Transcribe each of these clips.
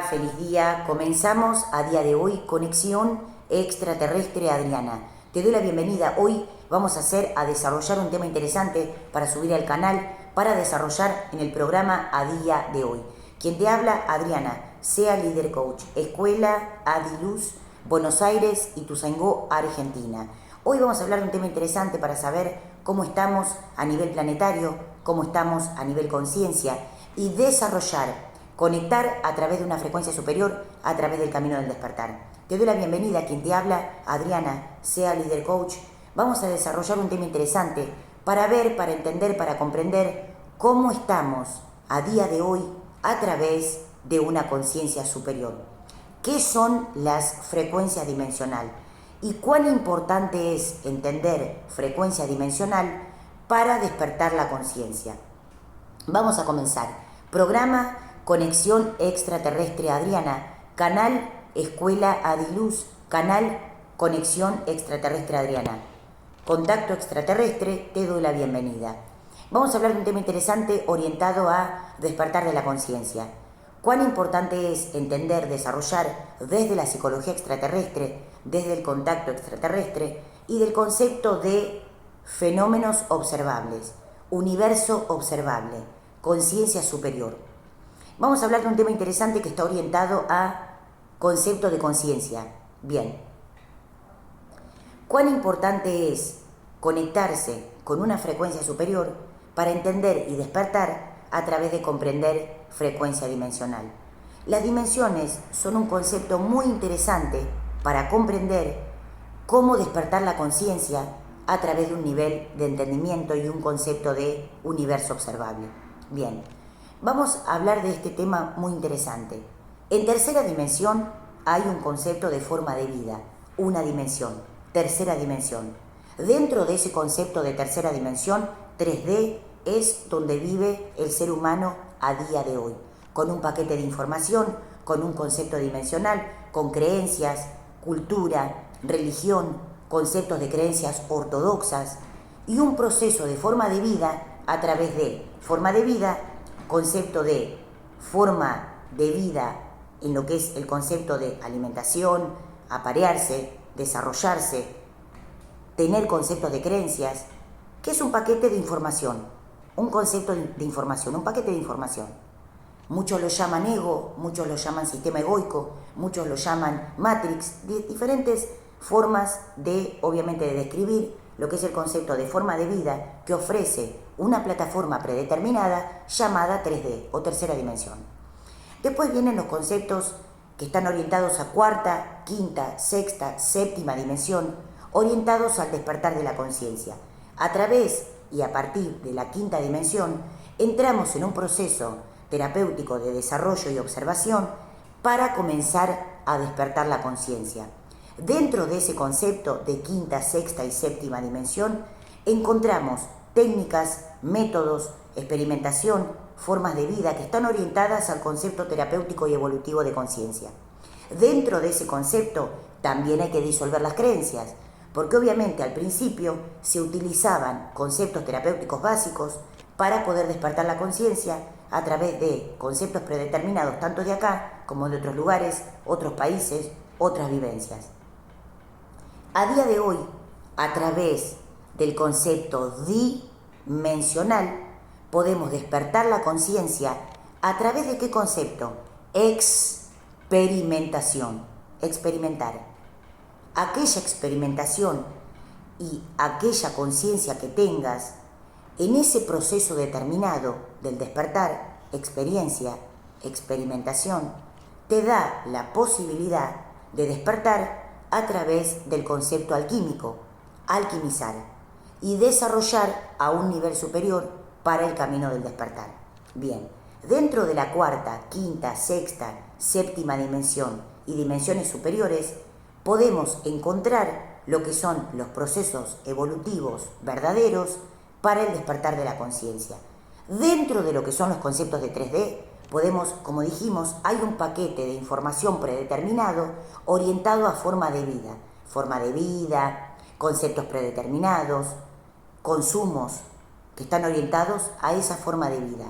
Feliz día. Comenzamos a día de hoy Conexión Extraterrestre Adriana. Te doy la bienvenida. Hoy vamos a desarrollar un tema interesante para subir al canal, para desarrollar en el programa a día de hoy. Quien te habla, Adriana, sea líder coach, Escuela Adiluz, Buenos Aires, Ituzaingó, Argentina. Hoy vamos a hablar de un tema interesante para saber cómo estamos a nivel planetario, cómo estamos a nivel conciencia y conectar a través de una frecuencia superior, a través del camino del despertar. Te doy la bienvenida. Quien te habla, Adriana, sea líder coach. Vamos a desarrollar un tema interesante para ver, para entender, para comprender cómo estamos a día de hoy a través de una conciencia superior. ¿Qué son las frecuencias dimensionales? Y cuán importante es entender frecuencia dimensional para despertar la conciencia. Vamos a comenzar. Programa Conexión Extraterrestre Adriana, canal Escuela Adiluz, canal Conexión Extraterrestre Adriana. Contacto extraterrestre, te doy la bienvenida. Vamos a hablar de un tema interesante orientado a despertar de la conciencia. Cuán importante es entender, desarrollar desde la psicología extraterrestre, desde el contacto extraterrestre y del concepto de fenómenos observables, universo observable, conciencia superior. Vamos a hablar de un tema interesante que está orientado a concepto de conciencia. Bien. ¿Cuán importante es conectarse con una frecuencia superior para entender y despertar a través de comprender frecuencia dimensional? Las dimensiones son un concepto muy interesante para comprender cómo despertar la conciencia a través de un nivel de entendimiento y un concepto de universo observable. Bien. Vamos a hablar de este tema muy interesante. En tercera dimensión hay un concepto de forma de vida, una dimensión, tercera dimensión. Dentro de ese concepto de tercera dimensión, 3D es donde vive el ser humano a día de hoy, con un paquete de información, con un concepto dimensional, con creencias, cultura, religión, conceptos de creencias ortodoxas y un proceso de forma de vida a través de forma de vida, concepto de forma de vida en lo que es el concepto de alimentación, aparearse, desarrollarse, tener conceptos de creencias, que es un paquete de información, un concepto de información, un paquete de información. Muchos lo llaman ego, muchos lo llaman sistema egoico, muchos lo llaman matrix, diferentes formas de, obviamente, de describir lo que es el concepto de forma de vida que ofrece una plataforma predeterminada llamada 3D o tercera dimensión. Después vienen los conceptos que están orientados a cuarta, quinta, sexta, séptima dimensión, orientados al despertar de la conciencia. A través y a partir de la quinta dimensión, entramos en un proceso terapéutico de desarrollo y observación para comenzar a despertar la conciencia. Dentro de ese concepto de quinta, sexta y séptima dimensión, encontramos técnicas, métodos, experimentación, formas de vida que están orientadas al concepto terapéutico y evolutivo de conciencia. Dentro de ese concepto también hay que disolver las creencias, porque obviamente al principio se utilizaban conceptos terapéuticos básicos para poder despertar la conciencia a través de conceptos predeterminados tanto de acá como de otros lugares, otros países, otras vivencias. A día de hoy, a través del concepto dimensional, podemos despertar la conciencia a través de ¿qué concepto? Experimentación. Experimentar. Aquella experimentación y aquella conciencia que tengas en ese proceso determinado del despertar, experiencia, experimentación, te da la posibilidad de despertar a través del concepto alquímico, alquimizar, y desarrollar a un nivel superior para el camino del despertar. Bien, dentro de la cuarta, quinta, sexta, séptima dimensión y dimensiones superiores, podemos encontrar lo que son los procesos evolutivos verdaderos para el despertar de la conciencia. Dentro de lo que son los conceptos de 3D, podemos, como dijimos, hay un paquete de información predeterminado orientado a forma de vida, conceptos predeterminados, consumos que están orientados a esa forma de vida.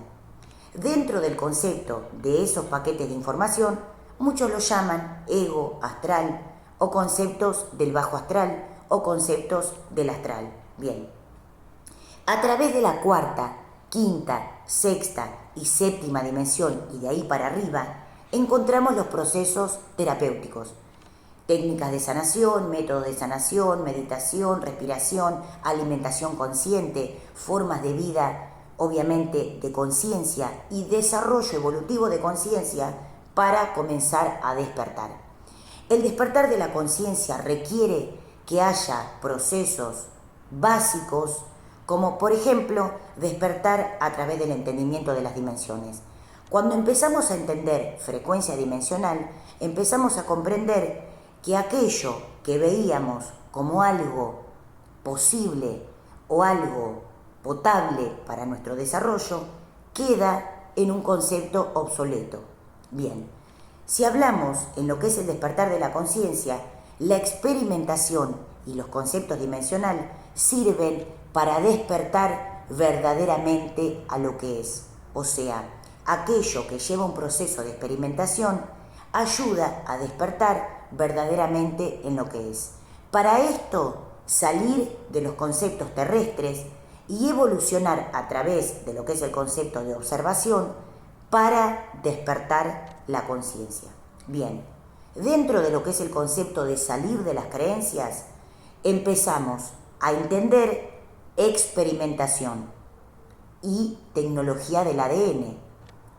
Dentro del concepto de esos paquetes de información muchos lo llaman ego astral o conceptos del bajo astral o conceptos del astral. Bien, a través de la cuarta, quinta, sexta y séptima dimensión y de ahí para arriba, encontramos los procesos terapéuticos. Técnicas de sanación, métodos de sanación, meditación, respiración, alimentación consciente, formas de vida, obviamente de conciencia y desarrollo evolutivo de conciencia para comenzar a despertar. El despertar de la conciencia requiere que haya procesos básicos, como por ejemplo despertar a través del entendimiento de las dimensiones. Cuando empezamos a entender frecuencia dimensional, empezamos a comprender que aquello que veíamos como algo posible o algo potable para nuestro desarrollo queda en un concepto obsoleto. Bien, si hablamos en lo que es el despertar de la conciencia, la experimentación y los conceptos dimensionales sirven para despertar verdaderamente a lo que es, o sea, aquello que lleva un proceso de experimentación ayuda a despertar verdaderamente en lo que es. Para esto, salir de los conceptos terrestres y evolucionar a través de lo que es el concepto de observación para despertar la conciencia. Bien, dentro de lo que es el concepto de salir de las creencias, empezamos a entender experimentación y tecnología del ADN.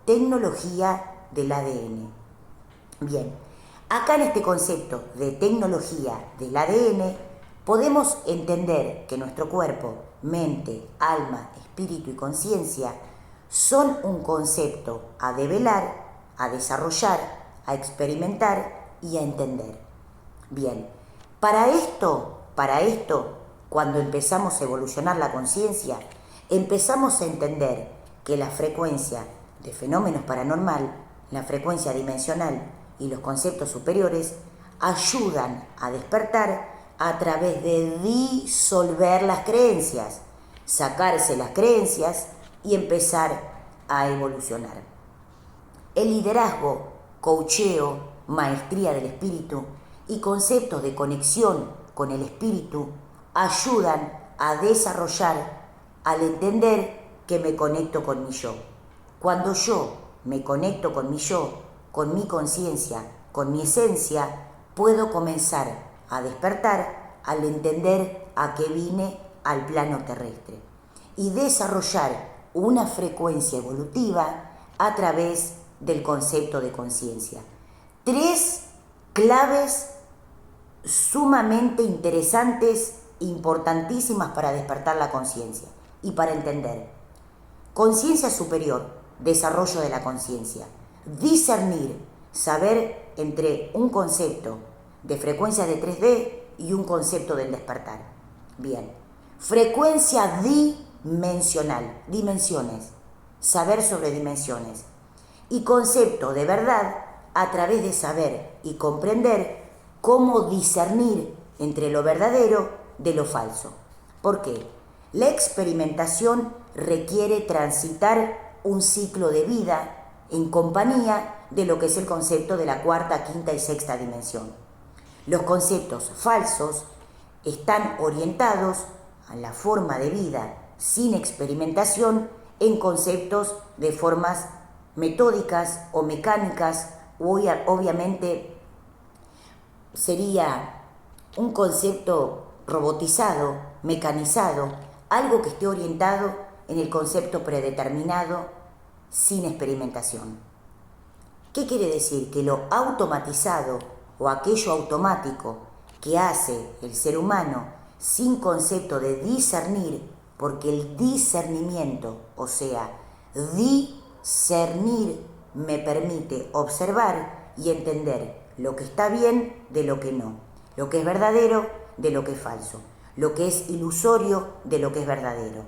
Tecnología del ADN. Bien, acá en este concepto de tecnología del ADN podemos entender que nuestro cuerpo, mente, alma, espíritu y conciencia son un concepto a develar, a desarrollar, a experimentar y a entender. Bien, para esto, cuando empezamos a evolucionar la conciencia, empezamos a entender que la frecuencia de fenómenos paranormal, la frecuencia dimensional y los conceptos superiores ayudan a despertar a través de disolver las creencias, sacarse las creencias y empezar a evolucionar. El liderazgo, coacheo, maestría del espíritu y conceptos de conexión con el espíritu ayudan a desarrollar al entender que me conecto con mi yo. Cuando yo me conecto con mi yo, con mi conciencia, con mi esencia, puedo comenzar a despertar al entender a qué vine al plano terrestre y desarrollar una frecuencia evolutiva a través del concepto de conciencia. 3 claves sumamente interesantes, importantísimas para despertar la conciencia y para entender. Conciencia superior, desarrollo de la conciencia. Discernir, saber entre un concepto de frecuencia de 3D y un concepto del despertar. Bien, frecuencia dimensional, dimensiones, saber sobre dimensiones. Y concepto de verdad a través de saber y comprender cómo discernir entre lo verdadero de lo falso. ¿Por qué? La experimentación requiere transitar un ciclo de vida en compañía de lo que es el concepto de la cuarta, quinta y sexta dimensión. Los conceptos falsos están orientados a la forma de vida sin experimentación en conceptos de formas metódicas o mecánicas, o obviamente sería un concepto robotizado, mecanizado, algo que esté orientado en el concepto predeterminado sin experimentación. ¿Qué quiere decir? Que lo automatizado o aquello automático que hace el ser humano sin concepto de discernir, porque el discernimiento, o sea, discernir me permite observar y entender lo que está bien de lo que no, lo que es verdadero de lo que es falso, lo que es ilusorio de lo que es verdadero.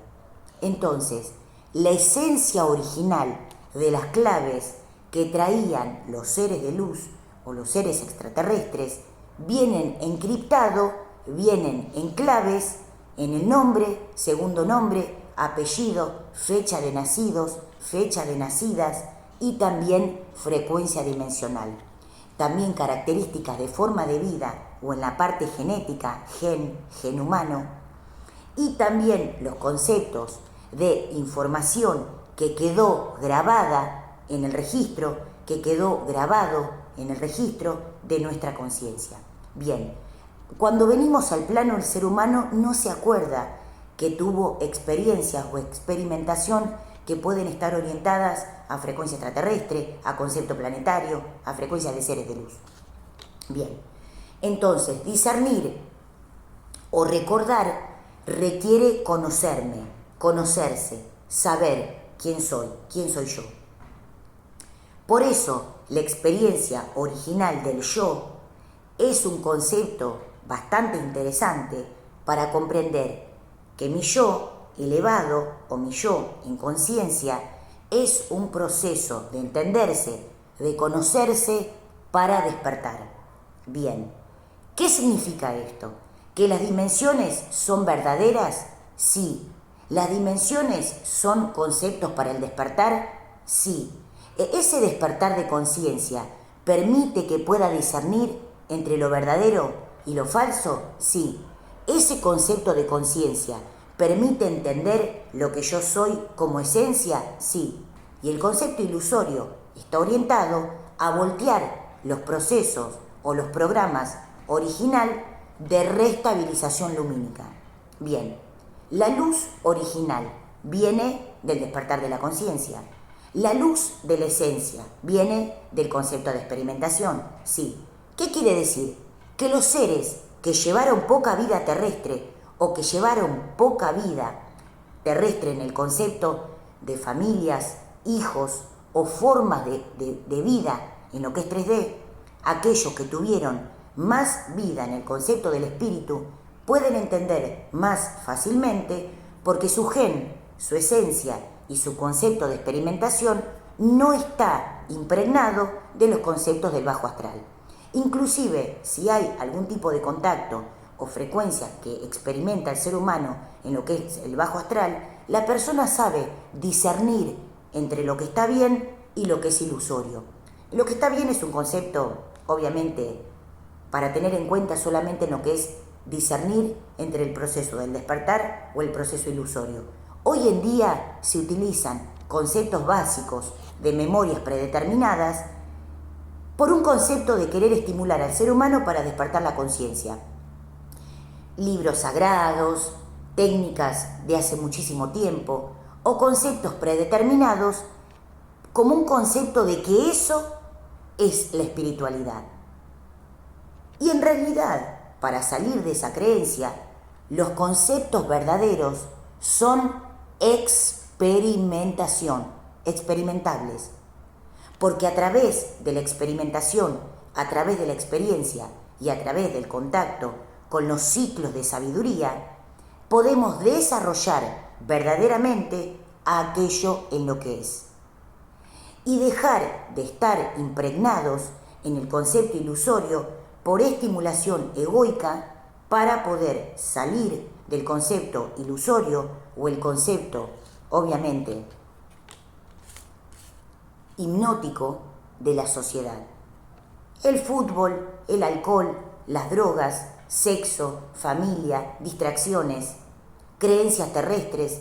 Entonces, la esencia original de las claves que traían los seres de luz o los seres extraterrestres vienen encriptado, vienen en claves, en el nombre, segundo nombre, apellido, fecha de nacidos, fecha de nacidas y también frecuencia dimensional. también características de forma de vida o en la parte genética, gen humano, y también los conceptos de información que quedó grabada en el registro, que quedó grabado en el registro de nuestra conciencia. Bien, cuando venimos al plano del ser humano no se acuerda que tuvo experiencias o experimentación que pueden estar orientadas a frecuencia extraterrestre, a concepto planetario, a frecuencias de seres de luz. Bien, entonces discernir o recordar requiere conocerme, conocerse, saber quién soy yo. Por eso, la experiencia original del yo es un concepto bastante interesante para comprender que mi yo elevado o mi yo en conciencia es un proceso de entenderse, de conocerse para despertar. Bien, ¿qué significa esto? ¿Que las dimensiones son verdaderas? Sí. ¿Las dimensiones son conceptos para el despertar? Sí. ¿Ese despertar de conciencia permite que pueda discernir entre lo verdadero y lo falso? Sí. ¿Ese concepto de conciencia permite entender lo que yo soy como esencia? Sí. Y el concepto ilusorio está orientado a voltear los procesos o los programas original de restabilización lumínica. Bien, la luz original viene del despertar de la conciencia. La luz de la esencia viene del concepto de experimentación. Sí. ¿Qué quiere decir? Que los seres que llevaron poca vida terrestre o que llevaron poca vida terrestre en el concepto de familias, hijos o formas de vida en lo que es 3D, aquellos que tuvieron más vida en el concepto del espíritu pueden entender más fácilmente porque su gen, su esencia y su concepto de experimentación no está impregnado de los conceptos del bajo astral. Inclusive, si hay algún tipo de contacto o frecuencia que experimenta el ser humano en lo que es el bajo astral, la persona sabe discernir entre lo que está bien y lo que es ilusorio. Lo que está bien es un concepto, obviamente, para tener en cuenta solamente en lo que es discernir entre el proceso del despertar o el proceso ilusorio. Hoy en día se utilizan conceptos básicos de memorias predeterminadas por un concepto de querer estimular al ser humano para despertar la conciencia. Libros sagrados, técnicas de hace muchísimo tiempo o conceptos predeterminados como un concepto de que eso es la espiritualidad. Y en realidad, para salir de esa creencia, los conceptos verdaderos son experimentación, experimentables. Porque a través de la experimentación, a través de la experiencia y a través del contacto con los ciclos de sabiduría, podemos desarrollar verdaderamente aquello en lo que es. Y dejar de estar impregnados en el concepto ilusorio por estimulación egoica para poder salir del concepto ilusorio o el concepto, obviamente, hipnótico de la sociedad. El fútbol, el alcohol, las drogas, sexo, familia, distracciones, creencias terrestres,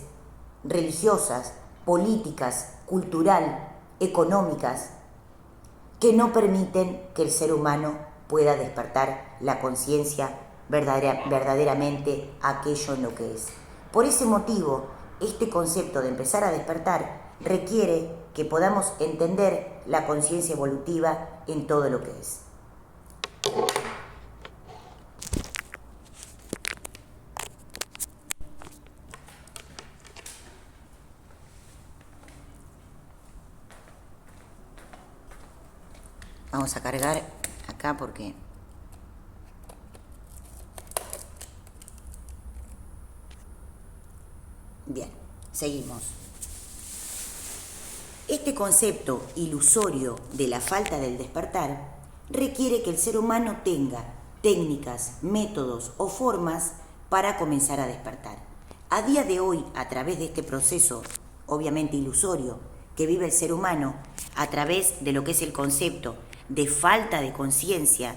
religiosas, políticas, cultural, económicas, que no permiten que el ser humano pueda despertar la conciencia verdaderamente aquello en lo que es. Por ese motivo, este concepto de empezar a despertar requiere que podamos entender la conciencia evolutiva en todo lo que es. Vamos a cargar acá porque bien, seguimos. Este concepto ilusorio de la falta del despertar requiere que el ser humano tenga técnicas, métodos o formas para comenzar a despertar. A día de hoy, a través de este proceso, obviamente ilusorio, que vive el ser humano, a través de lo que es el concepto de falta de conciencia,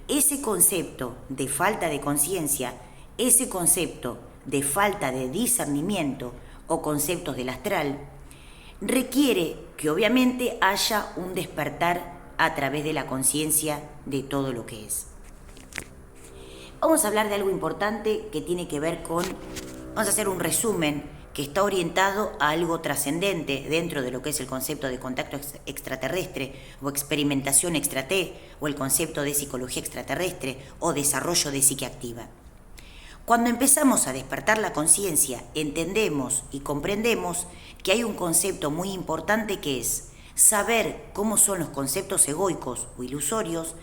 ese concepto de falta de conciencia, ese concepto de falta de discernimiento o conceptos del astral, requiere que obviamente haya un despertar a través de la conciencia de todo lo que es. Vamos a hablar de algo importante que tiene que ver con, vamos a hacer un resumen que está orientado a algo trascendente dentro de lo que es el concepto de contacto extraterrestre o experimentación extra-T o el concepto de psicología extraterrestre o desarrollo de psique activa. Cuando empezamos a despertar la conciencia, entendemos y comprendemos que hay un concepto muy importante que es saber cómo son los conceptos egoicos o ilusorios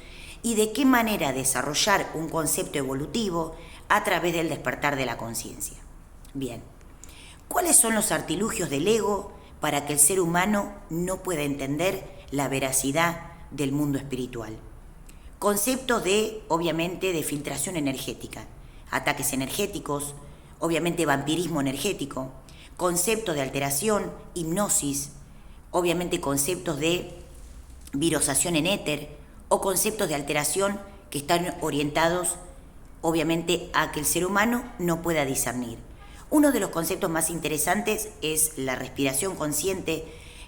y de qué manera desarrollar un concepto evolutivo a través del despertar de la conciencia. Bien, ¿cuáles son los artilugios del ego para que el ser humano no pueda entender la veracidad del mundo espiritual? Conceptos de, obviamente, de filtración energética, ataques energéticos, obviamente vampirismo energético, conceptos de alteración, hipnosis, obviamente conceptos de virosación en éter o conceptos de alteración que están orientados obviamente a que el ser humano no pueda discernir. Uno de los conceptos más interesantes es la respiración consciente,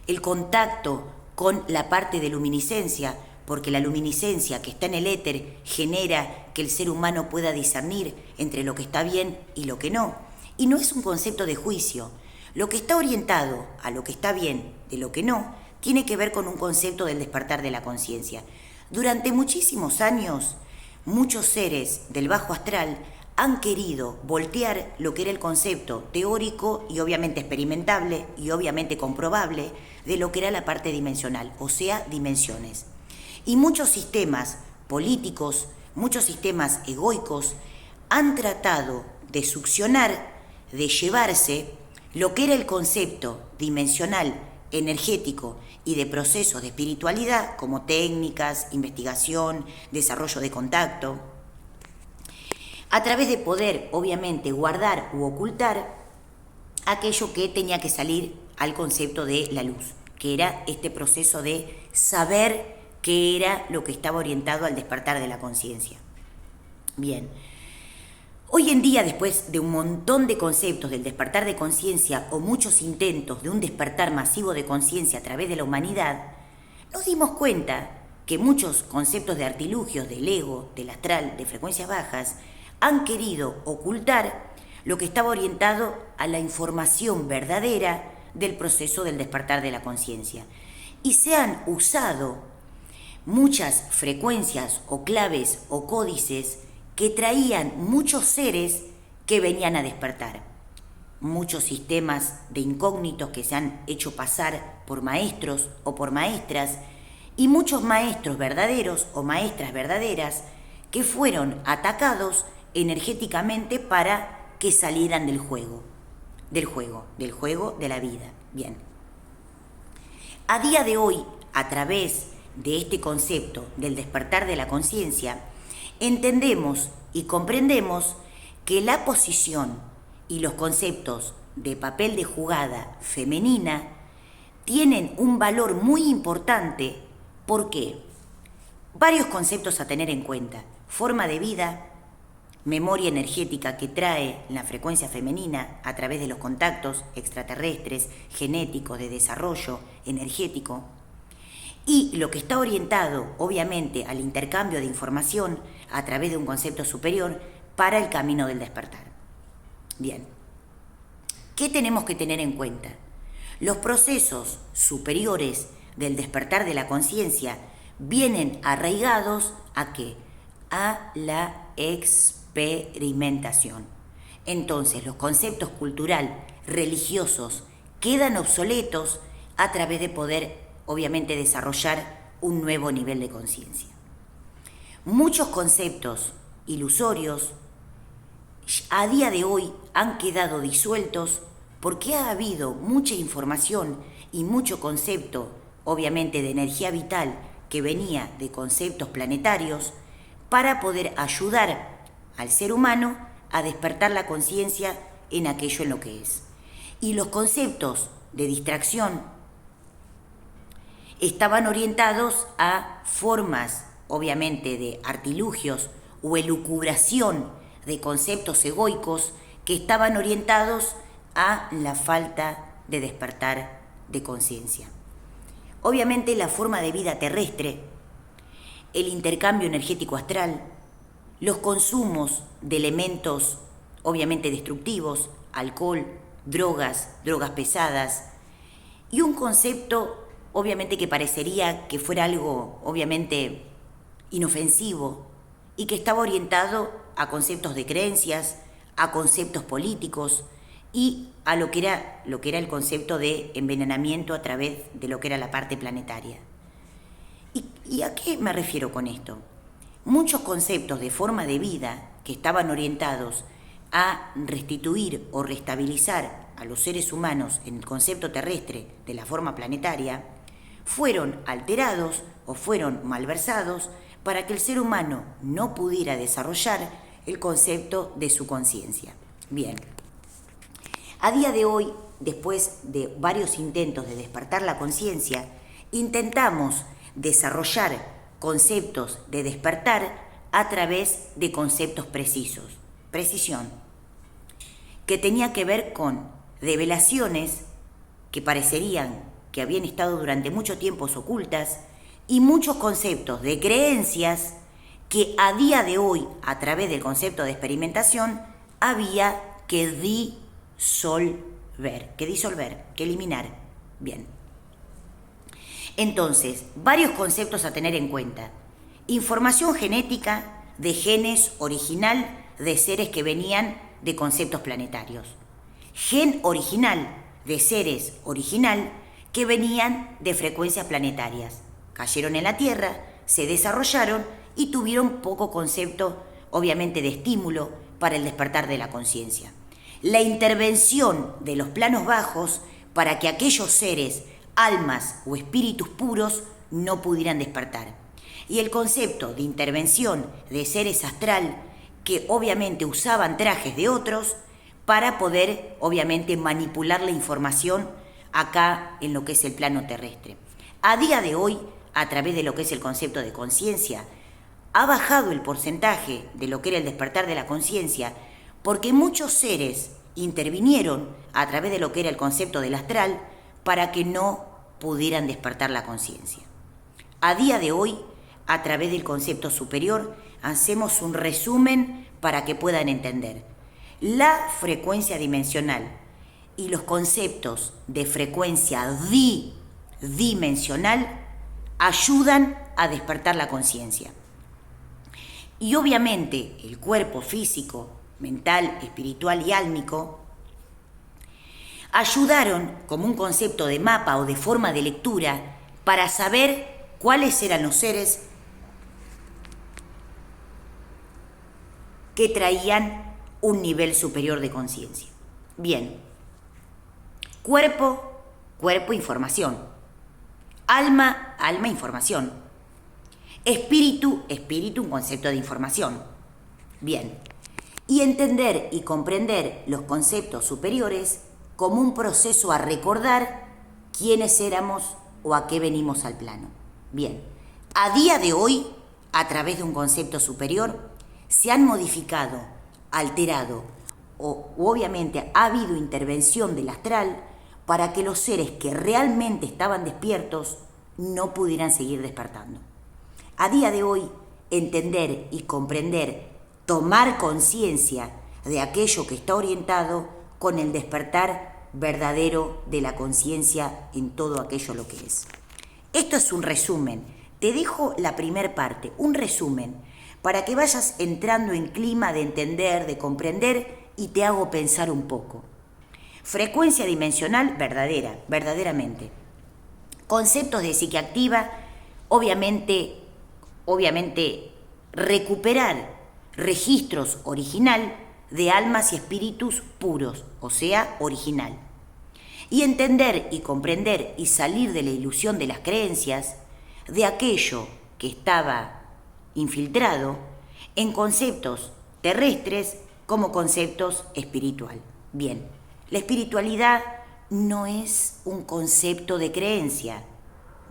el contacto con la parte de luminiscencia, porque la luminiscencia que está en el éter genera que el ser humano pueda discernir entre lo que está bien y lo que no. Y no es un concepto de juicio. Lo que está orientado a lo que está bien de lo que no tiene que ver con un concepto del despertar de la conciencia. Durante muchísimos años, muchos seres del bajo astral han querido voltear lo que era el concepto teórico y obviamente experimentable y obviamente comprobable de lo que era la parte dimensional, o sea, dimensiones. Y muchos sistemas políticos, muchos sistemas egoicos han tratado de succionar, de llevarse lo que era el concepto dimensional, energético y de procesos de espiritualidad como técnicas, investigación, desarrollo de contacto, a través de poder, obviamente, guardar u ocultar aquello que tenía que salir al concepto de la luz, que era este proceso de saber qué era lo que estaba orientado al despertar de la conciencia. Bien, hoy en día, después de un montón de conceptos del despertar de conciencia o muchos intentos de un despertar masivo de conciencia a través de la humanidad, nos dimos cuenta que muchos conceptos de artilugios del ego, del astral, de frecuencias bajas, han querido ocultar lo que estaba orientado a la información verdadera del proceso del despertar de la conciencia. Y se han usado muchas frecuencias o claves o códices que traían muchos seres que venían a despertar. Muchos sistemas de incógnitos que se han hecho pasar por maestros o por maestras y muchos maestros verdaderos o maestras verdaderas que fueron atacados energéticamente para que salieran del juego de la vida. Bien. A día de hoy, a través de este concepto del despertar de la conciencia, entendemos y comprendemos que la posición y los conceptos de papel de jugada femenina tienen un valor muy importante. ¿Por qué? Varios conceptos a tener en cuenta: forma de vida, memoria energética que trae la frecuencia femenina a través de los contactos extraterrestres, genéticos, de desarrollo energético, y lo que está orientado, obviamente, al intercambio de información a través de un concepto superior para el camino del despertar. Bien, ¿qué tenemos que tener en cuenta? Los procesos superiores del despertar de la conciencia vienen arraigados ¿a qué? A la experimentación. Entonces, los conceptos cultural, religiosos, quedan obsoletos a través de poder, obviamente, desarrollar un nuevo nivel de conciencia. Muchos conceptos ilusorios a día de hoy han quedado disueltos porque ha habido mucha información y mucho concepto, obviamente, de energía vital que venía de conceptos planetarios para poder ayudar al ser humano a despertar la conciencia en aquello en lo que es. Y los conceptos de distracción estaban orientados a formas, obviamente, de artilugios o elucubración de conceptos egoicos que estaban orientados a la falta de despertar de conciencia. Obviamente la forma de vida terrestre, el intercambio energético astral, los consumos de elementos obviamente destructivos, alcohol, drogas pesadas, y un concepto obviamente que parecería que fuera algo obviamente inofensivo y que estaba orientado a conceptos de creencias, a conceptos políticos y a lo que era el concepto de envenenamiento a través de lo que era la parte planetaria. ¿Y a qué me refiero con esto? Muchos conceptos de forma de vida que estaban orientados a restituir o restabilizar a los seres humanos en el concepto terrestre de la forma planetaria, fueron alterados o fueron malversados para que el ser humano no pudiera desarrollar el concepto de su conciencia. Bien, a día de hoy, después de varios intentos de despertar la conciencia, intentamos desarrollar conceptos de despertar a través de conceptos precisos. Precisión, que tenía que ver con revelaciones que parecerían que habían estado durante mucho tiempo ocultas y muchos conceptos de creencias que a día de hoy, a través del concepto de experimentación, había que disolver, que eliminar. Bien. Entonces, varios conceptos a tener en cuenta. Información genética de genes original de seres que venían de conceptos planetarios. Gen original de seres original que venían de frecuencias planetarias. Cayeron en la Tierra, se desarrollaron y tuvieron poco concepto, obviamente, de estímulo para el despertar de la conciencia. La intervención de los planos bajos para que aquellos seres, almas o espíritus puros no pudieran despertar. Y el concepto de intervención de seres astral que obviamente usaban trajes de otros para poder obviamente manipular la información acá en lo que es el plano terrestre. A día de hoy, a través de lo que es el concepto de conciencia, ha bajado el porcentaje de lo que era el despertar de la conciencia porque muchos seres intervinieron a través de lo que era el concepto del astral para que no pudieran despertar la conciencia. A día de hoy, a través del concepto superior, hacemos un resumen para que puedan entender. La frecuencia dimensional y los conceptos de frecuencia dimensional ayudan a despertar la conciencia. Y obviamente el cuerpo físico, mental, espiritual y álmico ayudaron como un concepto de mapa o de forma de lectura para saber cuáles eran los seres que traían un nivel superior de conciencia. Bien, cuerpo, información. Alma, información. Espíritu, un concepto de información. Bien, y entender y comprender los conceptos superiores como un proceso a recordar quiénes éramos o a qué venimos al plano. Bien, a día de hoy, a través de un concepto superior, se han modificado, alterado o obviamente ha habido intervención del astral para que los seres que realmente estaban despiertos no pudieran seguir despertando. A día de hoy, entender y comprender, tomar conciencia de aquello que está orientado con el despertar verdadero de la conciencia en todo aquello lo que es. Esto es un resumen. Te dejo la primer parte, un resumen, para que vayas entrando en clima de entender, de comprender y te hago pensar un poco. Frecuencia dimensional verdadera, verdaderamente. Conceptos de psique activa, obviamente recuperar registros original de almas y espíritus puros, o sea, original. Y entender y comprender y salir de la ilusión de las creencias de aquello que estaba infiltrado en conceptos terrestres como conceptos espiritual. Bien, la espiritualidad no es un concepto de creencia,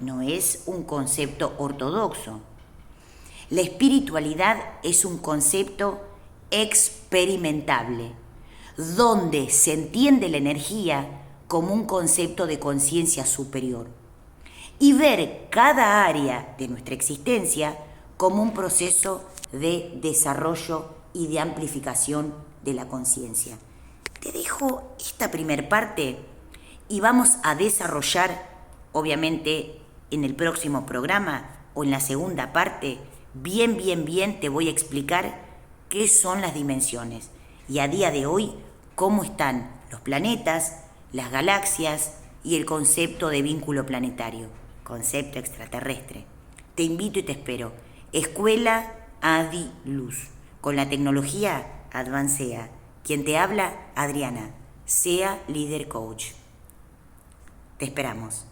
no es un concepto ortodoxo. La espiritualidad es un concepto experimentable, donde se entiende la energía como un concepto de conciencia superior y ver cada área de nuestra existencia como un proceso de desarrollo y de amplificación de la conciencia. Te dejo esta primer parte y vamos a desarrollar, obviamente, en el próximo programa o en la segunda parte, bien te voy a explicar qué son las dimensiones y a día de hoy cómo están los planetas, las galaxias y el concepto de vínculo planetario, concepto extraterrestre. Te invito y te espero. Escuela Adi Luz, con la tecnología Advancea. Quien te habla, Adriana, sea líder coach. Te esperamos.